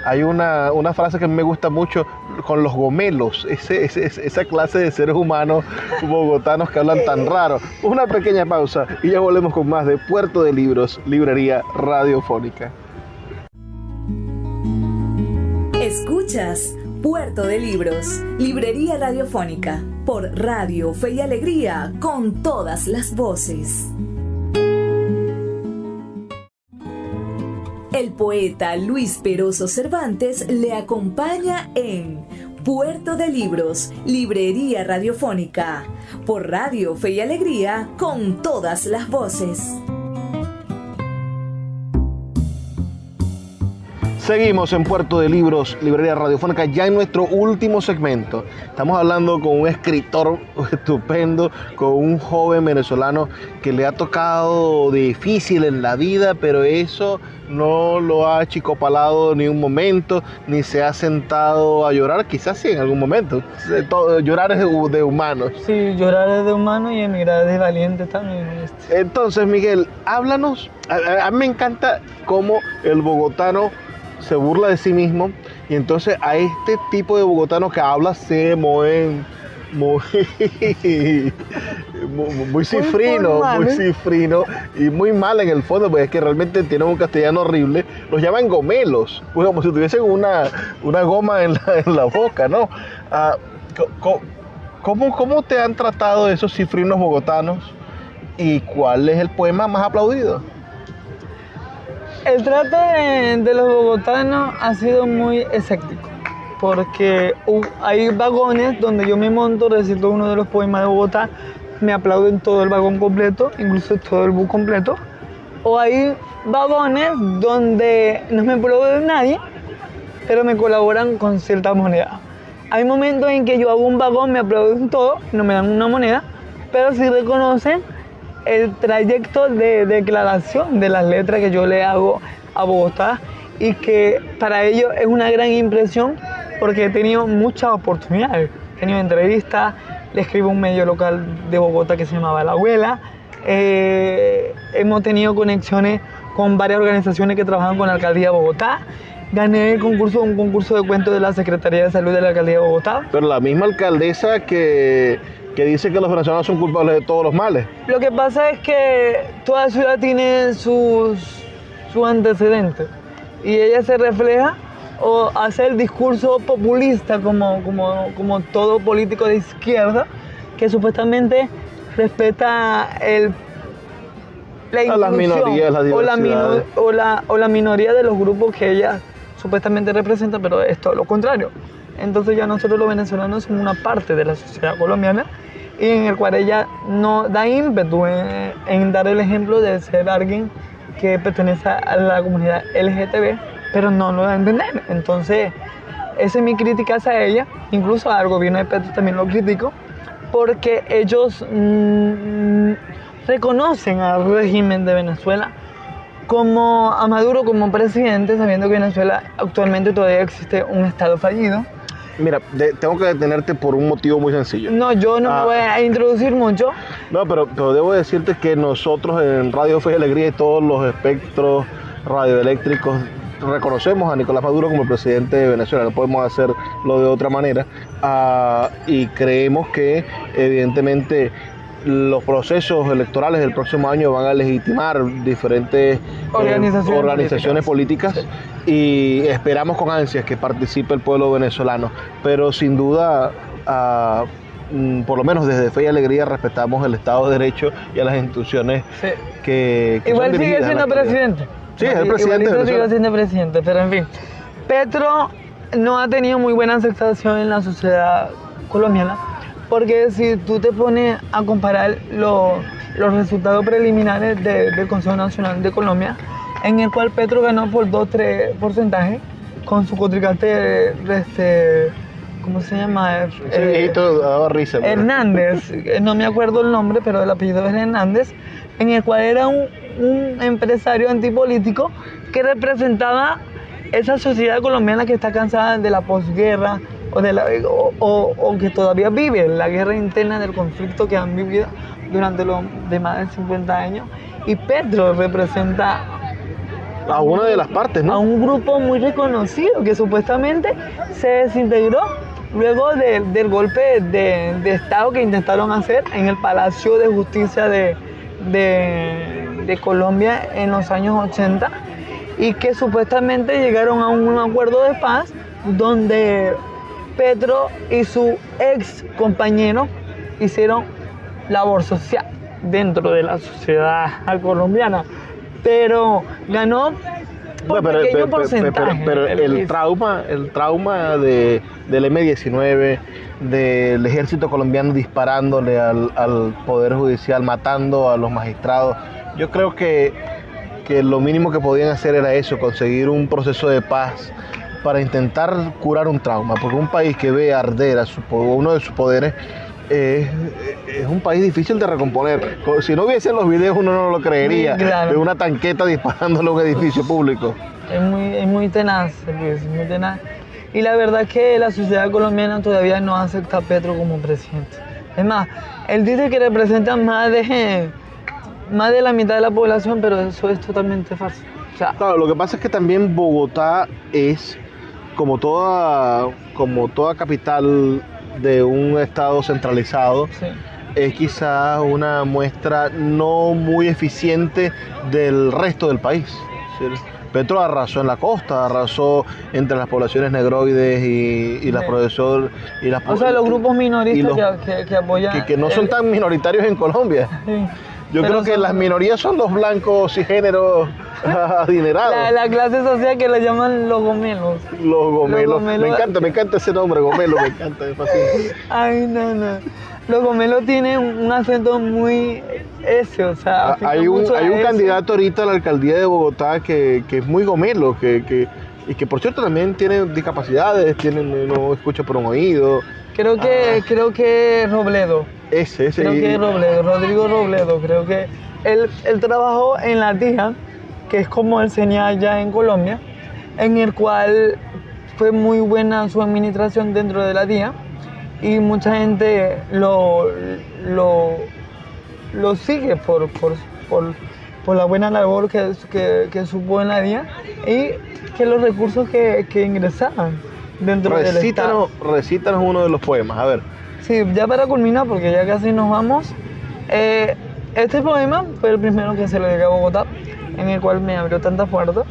Hay una frase que me gusta mucho, con los gomelos, esa clase de seres humanos bogotanos que hablan tan raro. Una pequeña pausa y ya volvemos con más de Puerto de Libros, Librería Radiofónica. Escuchas Puerto de Libros, Librería Radiofónica, por Radio Fe y Alegría, con todas las voces. El poeta Luis Peroso Cervantes le acompaña en Puerto de Libros, Librería Radiofónica, por Radio Fe y Alegría, con todas las voces. Seguimos en Puerto de Libros, Librería Radiofónica, ya en nuestro último segmento. Estamos hablando con un escritor estupendo, con un joven venezolano que le ha tocado difícil en la vida, pero eso no lo ha achicopalado ni un momento, ni se ha sentado a llorar, quizás sí en algún momento. Llorar es de humanos. Sí, llorar es de humano y emigrar es de valiente también. Entonces, Miguel, háblanos. A mí me encanta cómo el bogotano se burla de sí mismo, y entonces a este tipo de bogotanos que habla se mueven muy cifrino, muy cifrino y muy mal en el fondo, porque es que realmente tienen un castellano horrible. Los llaman gomelos, pues como si tuviesen una goma en la boca, ¿no? ¿Cómo te han tratado esos cifrinos bogotanos y cuál es el poema más aplaudido? El trato de los bogotanos ha sido muy escéptico, porque hay vagones donde yo me monto, recito uno de los poemas de Bogotá, me aplauden todo el vagón completo, incluso todo el bus completo, o hay vagones donde no me aplauden nadie, pero me colaboran con cierta moneda. Hay momentos en que yo hago un vagón, me aplauden todo, no me dan una moneda, pero sí reconocen el trayecto de declaración de las letras que yo le hago a Bogotá, y que para ellos es una gran impresión porque he tenido muchas oportunidades. He tenido entrevistas, le escribo a un medio local de Bogotá que se llamaba La Abuela, hemos tenido conexiones con varias organizaciones que trabajan con la Alcaldía de Bogotá. Gané un concurso de cuentos de la Secretaría de Salud de la Alcaldía de Bogotá. Pero la misma alcaldesa que dice que los venezolanos son culpables de todos los males. Lo que pasa es que toda ciudad tiene sus antecedentes, y ella se refleja o hace el discurso populista como todo político de izquierda que supuestamente respeta la inclusión, las minorías, las diversidades. o la minoría de los grupos que ella supuestamente representa, pero es todo lo contrario. Entonces ya nosotros los venezolanos somos una parte de la sociedad colombiana, y en el cual ella no da ímpetu en dar el ejemplo de ser alguien que pertenece a la comunidad LGTB, pero no lo da a entender. Entonces esa es mi crítica hacia ella. Incluso al gobierno de Petro también lo critico, porque ellos reconocen al régimen de Venezuela como a Maduro como presidente, sabiendo que Venezuela actualmente todavía existe un estado fallido. Mira, tengo que detenerte por un motivo muy sencillo. No, yo no me voy a introducir mucho. No, pero debo decirte que nosotros en Radio Fe y Alegría y todos los espectros radioeléctricos reconocemos a Nicolás Maduro como el presidente de Venezuela, no podemos hacerlo de otra manera, y creemos que evidentemente los procesos electorales del próximo año van a legitimar diferentes organizaciones políticas, y esperamos con ansias que participe el pueblo venezolano, pero sin duda por lo menos desde Fe y Alegría respetamos el Estado de Derecho y a las instituciones que igual sigue siendo presidente. Sí, es el presidente de Venezuela. Sigue siendo presidente, pero en fin, Petro no ha tenido muy buena aceptación en la sociedad colombiana, porque si tú te pones a comparar los resultados preliminares del Consejo Nacional de Colombia, en el cual Petro ganó por 2-3 porcentajes con su contrincante ¿cómo se llama? Ese viejito daba risa. pero- Hernández, no me acuerdo el nombre, pero el apellido es Hernández, en el cual era un empresario antipolítico que representaba esa sociedad colombiana que está cansada de la posguerra o que todavía vive la guerra interna del conflicto que han vivido durante de más de 50 años. Y Petro representa A una de las partes, a ¿no? un grupo muy reconocido que supuestamente se desintegró luego del golpe de Estado que intentaron hacer en el Palacio de Justicia de Colombia en los años 80 y que supuestamente llegaron a un acuerdo de paz donde Petro y su ex compañero hicieron labor social dentro de la sociedad colombiana, pero ganó por Bueno, pequeño porcentaje. pero el trauma del M-19, del ejército colombiano disparándole al Poder Judicial, matando a los magistrados, yo creo que lo mínimo que podían hacer era eso, conseguir un proceso de paz para intentar curar un trauma, porque un país que ve arder a uno de sus poderes es un país difícil de recomponer. Si no hubiesen los videos uno no lo creería, Claro. de una tanqueta disparándole a un edificio público. Es muy tenaz, Luis, muy tenaz. Y la verdad es que la sociedad colombiana todavía no acepta a Petro como presidente. Es más, él dice que representa más de la mitad de la población, pero eso es totalmente falso. O sea, Claro, lo que pasa es que también Bogotá es, como toda capital de un estado centralizado, sí. es quizás una muestra no muy eficiente del resto del país. ¿Sí? Petro arrasó en la costa, arrasó entre las poblaciones negroides y las Sí. profesor y las O sea, los grupos minoristas que apoyan... que no son tan minoritarios en Colombia. Sí. Yo Pero creo que son- las minorías son los blancos y géneros adinerados. La clase social que le llaman los gomelos. Los gomelos. Los gomelos. Me encanta ese nombre, gomelo, me encanta, me fascina. Ay, no. Los gomelos tienen un acento muy ese, o sea... afecta Hay un mucho a eso. candidato ahorita a la alcaldía de Bogotá que es muy gomelo, y que por cierto también tiene discapacidades, no escucha por un oído. Creo que Robledo. Ese. Creo que Robledo, Rodrigo Robledo. Creo que él trabajó en la DIJA, que es como el CENIA allá en Colombia, en el cual fue muy buena su administración dentro de la DIJA y mucha gente lo sigue por la buena labor que supo en la DIJA y que los recursos que ingresaban dentro del Estado. Recítanos uno de los poemas, a ver. Sí, ya para culminar, porque ya casi nos vamos. Este poema fue el primero que se le dediqué a Bogotá, en el cual me abrió tantas puertas.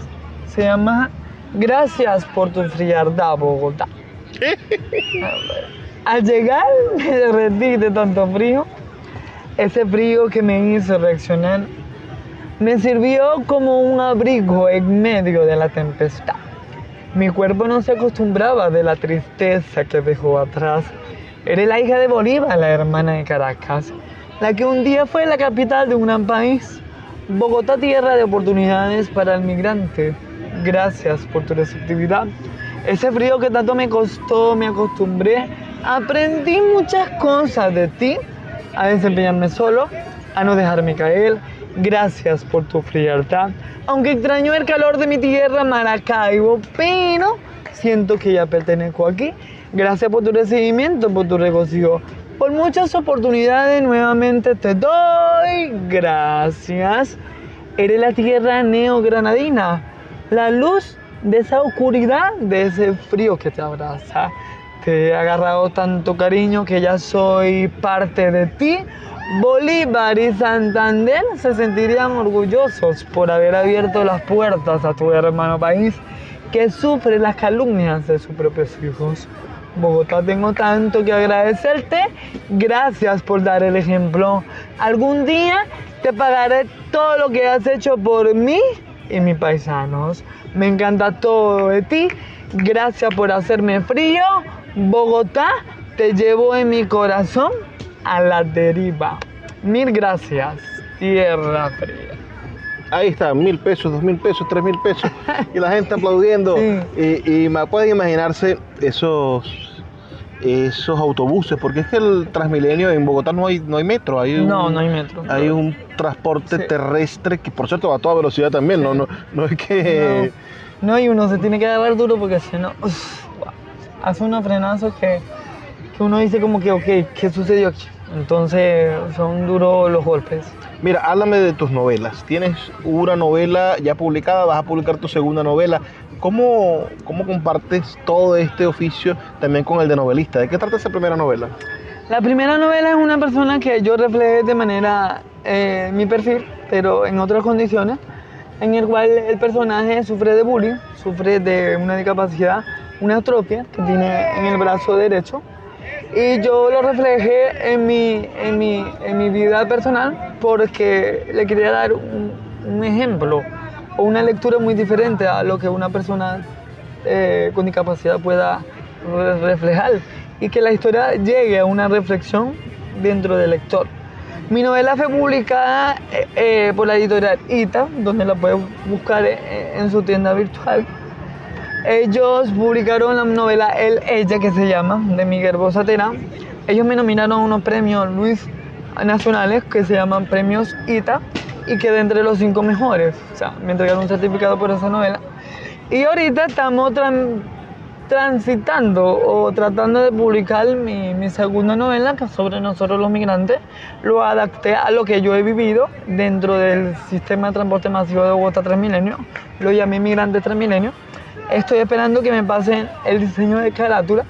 Se llama Gracias por tu frialdad, Bogotá. Al llegar me derretí de tanto frío, ese frío que me hizo reaccionar, me sirvió como un abrigo en medio de la tempestad. Mi cuerpo no se acostumbraba de la tristeza que dejó atrás. Eres la hija de Bolívar, la hermana de Caracas, la que un día fue la capital de un gran país. Bogotá, tierra de oportunidades para el migrante. Gracias por tu receptividad. Ese frío que tanto me costó, me acostumbré. Aprendí muchas cosas de ti, a desempeñarme solo, a no dejarme caer. Gracias por tu frialdad. Aunque extraño el calor de mi tierra, Maracaibo, pero siento que ya pertenezco aquí. Gracias por tu recibimiento, por tu regocijo. Por muchas oportunidades nuevamente te doy gracias. Eres la tierra neogranadina, la luz de esa oscuridad, de ese frío que te abraza. Te he agarrado tanto cariño que ya soy parte de ti. Bolívar y Santander se sentirían orgullosos por haber abierto las puertas a tu hermano país que sufre las calumnias de sus propios hijos. Bogotá, tengo tanto que agradecerte. Gracias por dar el ejemplo. Algún día te pagaré todo lo que has hecho por mí y mis paisanos. Me encanta todo de ti. Gracias por hacerme frío. Bogotá, te llevo en mi corazón a la deriva. Mil gracias, tierra fría. Ahí está, 1.000 pesos, 2.000 pesos, 3.000 pesos, y la gente aplaudiendo. Sí. Y pueden imaginarse esos autobuses, porque es que el Transmilenio en Bogotá no hay metro, No hay metro. Hay un transporte Sí. terrestre que por cierto va a toda velocidad también, Sí. no es que... No, y uno se tiene que agarrar duro porque si no, hace unos frenazos que uno dice como que, ok, ¿qué sucedió aquí? Entonces son duros los golpes. Mira, háblame de tus novelas. Tienes una novela ya publicada, vas a publicar tu segunda novela. ¿Cómo compartes todo este oficio también con el de novelista? ¿De qué trata esa primera novela? La primera novela es una persona que yo reflejé de manera mi perfil, pero en otras condiciones, en el cual el personaje sufre de bullying, sufre de una discapacidad, una atrofia que tiene en el brazo derecho. Y yo lo reflejé en mi vida personal porque le quería dar un ejemplo o una lectura muy diferente a lo que una persona con discapacidad pueda reflejar y que la historia llegue a una reflexión dentro del lector. Mi novela fue publicada por la editorial ITA, donde la puedes buscar en su tienda virtual. Ellos publicaron la novela Ella, que se llama, de Miguel Bosa Terán. Ellos me nominaron a unos premios Luis nacionales que se llaman Premios ITA y quedé entre los 5 mejores. O sea, me entregaron un certificado por esa novela. Y ahorita estamos transitando o tratando de publicar mi segunda novela, que es sobre nosotros los migrantes. Lo adapté a lo que yo he vivido dentro del sistema de transporte masivo de Bogotá Transmilenio. Lo llamé Migrante Transmilenio. Estoy esperando que me pasen el diseño de carátula.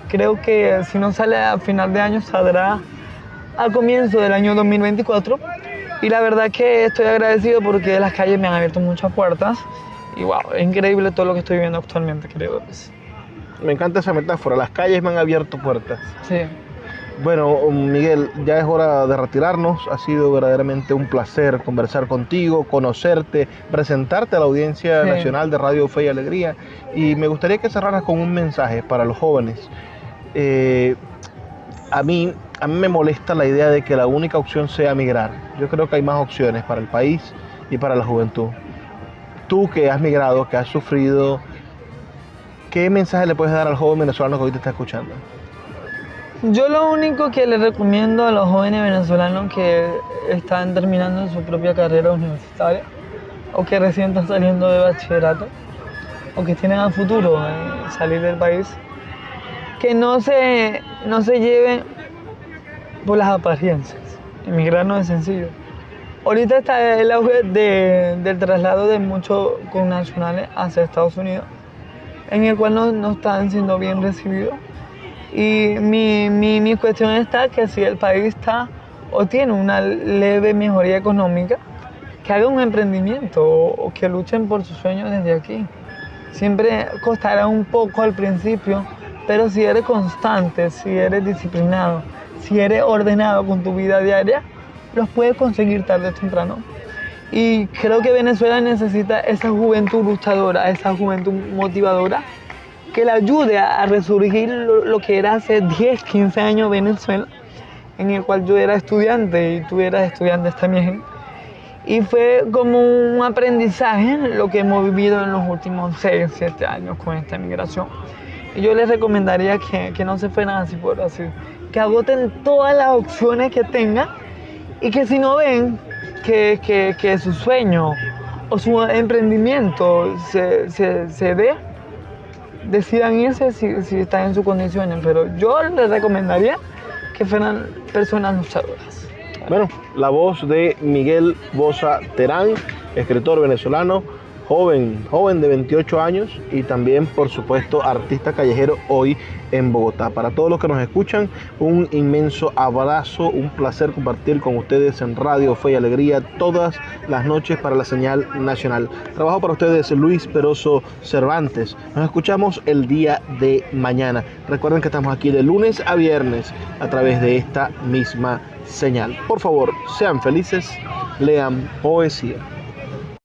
Creo que si no sale a final de año, saldrá a comienzo del año 2024. Y la verdad que estoy agradecido porque las calles me han abierto muchas puertas. Y wow, es increíble todo lo que estoy viviendo actualmente, querido. Me encanta esa metáfora, las calles me han abierto puertas. Sí. Bueno, Miguel, ya es hora de retirarnos. Ha sido verdaderamente un placer conversar contigo, conocerte, presentarte a la audiencia nacional de Radio Fe y Alegría. Y me gustaría que cerraras con un mensaje para los jóvenes. A mí me molesta la idea de que la única opción sea migrar. Yo creo que hay más opciones para el país y para la juventud. Tú que has migrado, que has sufrido, ¿qué mensaje le puedes dar al joven venezolano que hoy te está escuchando? Yo lo único que le recomiendo a los jóvenes venezolanos que están terminando su propia carrera universitaria o que recién están saliendo de bachillerato o que tienen a futuro salir del país, que no se lleven por las apariencias. Emigrar no es sencillo. Ahorita está el auge del traslado de muchos connacionales hacia Estados Unidos, en el cual no están siendo bien recibidos. Y mi cuestión está que si el país está o tiene una leve mejoría económica, que haga un emprendimiento o que luchen por sus sueños desde aquí. Siempre costará un poco al principio, pero si eres constante, si eres disciplinado, si eres ordenado con tu vida diaria, los puedes conseguir tarde o temprano. Y creo que Venezuela necesita esa juventud luchadora, esa juventud motivadora, que le ayude a resurgir lo que era hace 10, 15 años Venezuela, en el cual yo era estudiante y tú eras estudiante también. Y fue como un aprendizaje lo que hemos vivido en los últimos 6, 7 años con esta migración. Y yo les recomendaría que no se fueran así por así, que agoten todas las opciones que tengan y que si no ven que su sueño o su emprendimiento se dé, decidan irse si están en sus condiciones, pero yo les recomendaría que fueran personas luchadoras. Bueno, la voz de Miguel Bosa Terán, escritor venezolano, joven de 28 años y también, por supuesto, artista callejero hoy en Bogotá. Para todos los que nos escuchan, un inmenso abrazo, un placer compartir con ustedes en Radio Fe y Alegría todas las noches para la señal nacional. Trabajo para ustedes Luis Peroso Cervantes. Nos escuchamos el día de mañana. Recuerden que estamos aquí de lunes a viernes a través de esta misma señal. Por favor, sean felices, lean poesía.